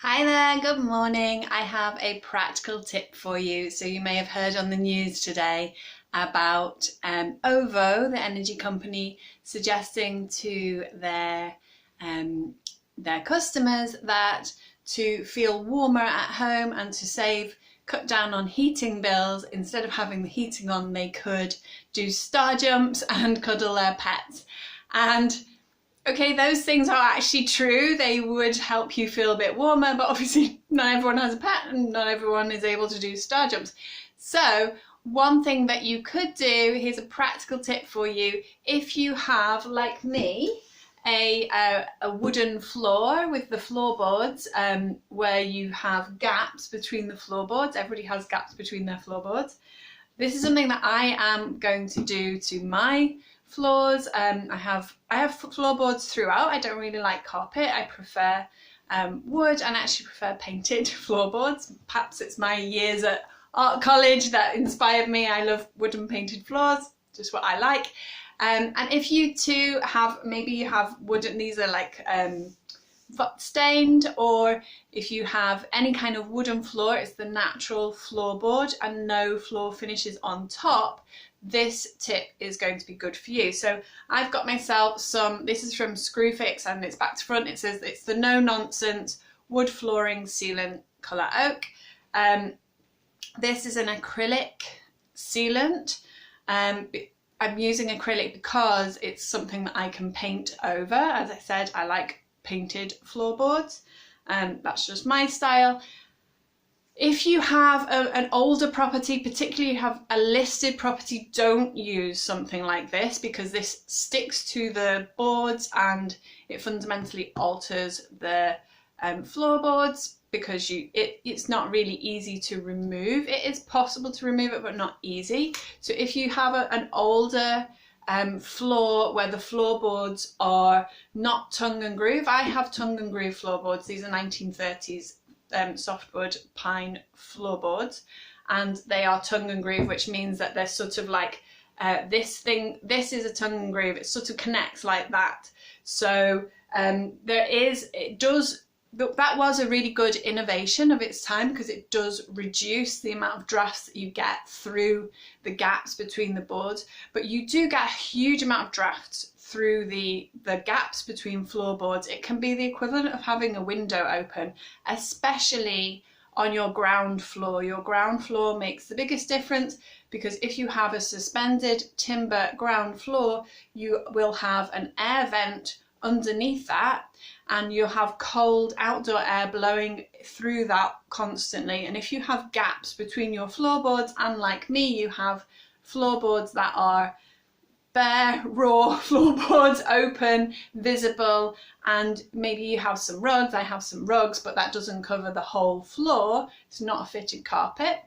Hi there, good morning. I have a practical tip for you. So you may have heard on the news today about OVO, the energy company, suggesting to their customers that to feel warmer at home and to cut down on heating bills, instead of having the heating on, they could do star jumps and cuddle their pets. And okay, those things are actually true. They would help you feel a bit warmer, but obviously not everyone has a pet and not everyone is able to do star jumps. So one thing that you could do, here's a practical tip for you. If you have, like me, a wooden floor with the floorboards, where you have gaps between the floorboards. Everybody has gaps between their floorboards. This is something that I am going to do to my floors. I have floorboards throughout. I don't really like carpet. I prefer wood, and actually prefer painted floorboards. Perhaps it's my years at art college that inspired me. I love wooden painted floors, just what I like. And if you too have, maybe you have wooden, these are like stained, or if you have any kind of wooden floor, it's the natural floorboard and no floor finishes on top, this tip is going to be good for you. So I've got myself some, this is from Screwfix and it's back to front. It says it's the no nonsense wood flooring sealant colour oak. This is an acrylic sealant. I'm using acrylic because it's something that I can paint over. As I said, I like painted floorboards, and that's just my style. If you have an older property, particularly you have a listed property, don't use something like this, because this sticks to the boards and it fundamentally alters the floorboards, because it's not really easy to remove. It is possible to remove it, but not easy. So if you have an older floor where the floorboards are not tongue and groove, I have tongue and groove floorboards. These are 1930s softwood pine floorboards, and they are tongue and groove, which means that they're sort of like this is a tongue and groove. It sort of connects like that. So that was a really good innovation of its time, because it does reduce the amount of drafts that you get through the gaps between the boards, but you do get a huge amount of drafts through the gaps between floorboards. It can be the equivalent of having a window open, especially on your ground floor. Your ground floor makes the biggest difference, because if you have a suspended timber ground floor, you will have an air vent underneath that, and you'll have cold outdoor air blowing through that constantly. And if you have gaps between your floorboards, and like me, you have floorboards that are bare, raw floorboards, open, visible, and maybe you have some rugs. I have some rugs, but that doesn't cover the whole floor. It's not a fitted carpet.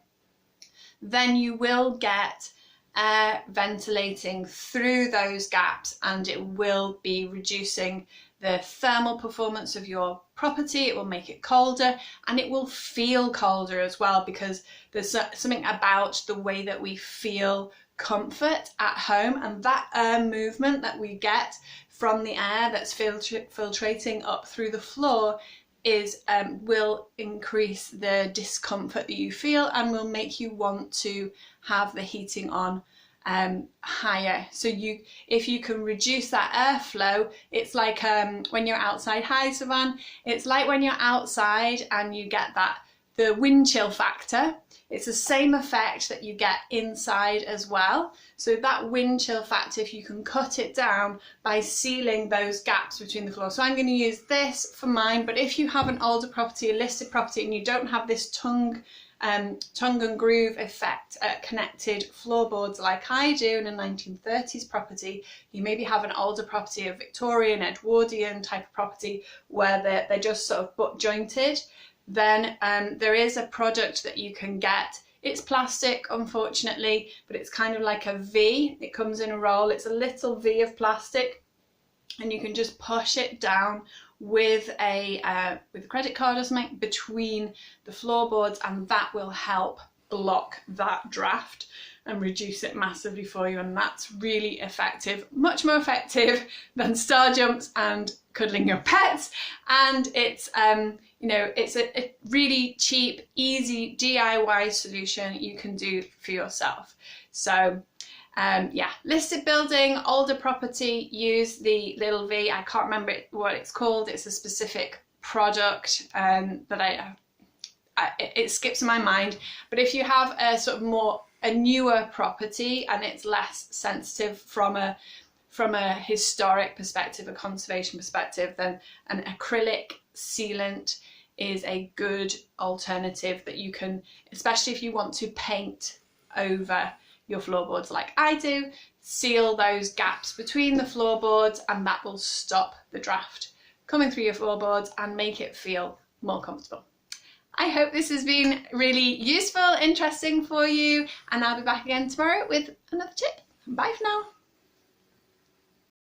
Then you will get air ventilating through those gaps, and it will be reducing the thermal performance of your property. It will make it colder, and it will feel colder as well, because there's something about the way that we feel comfort at home, and that air movement that we get from the air that's filtrating up through the floor will increase the discomfort that you feel, and will make you want to have the heating on higher. So if you can reduce that airflow, it's like when you're outside. Hi Savan. It's like when you're outside and you get the wind chill factor. It's the same effect that you get inside as well. So that wind chill factor, if you can cut it down by sealing those gaps between the floors. So I'm going to use this for mine, but if you have an older property, a listed property, and you don't have this tongue and groove effect connected floorboards like I do in a 1930s property, you maybe have an older property, a Victorian, Edwardian type of property, where they're just sort of butt jointed, then there is a product that you can get. It's plastic, unfortunately, but it's kind of like a V. It comes in a roll. It's a little V of plastic, and you can just push it down with a credit card or something between the floorboards, and that will help block that draft and reduce it massively for you, and that's really effective, much more effective than star jumps and cuddling your pets. And it's you know, it's a really cheap, easy DIY solution you can do for yourself. So yeah, listed building, older property, use the little V. I can't remember what it's called. It's a specific product that it skips my mind. But if you have a sort of a newer property and it's less sensitive from a historic perspective, a conservation perspective, then an acrylic sealant is a good alternative that you can, especially if you want to paint over your floorboards like I do, seal those gaps between the floorboards, and that will stop the draft coming through your floorboards and make it feel more comfortable. I hope this has been really useful, interesting for you, and I'll be back again tomorrow with another tip. Bye for now.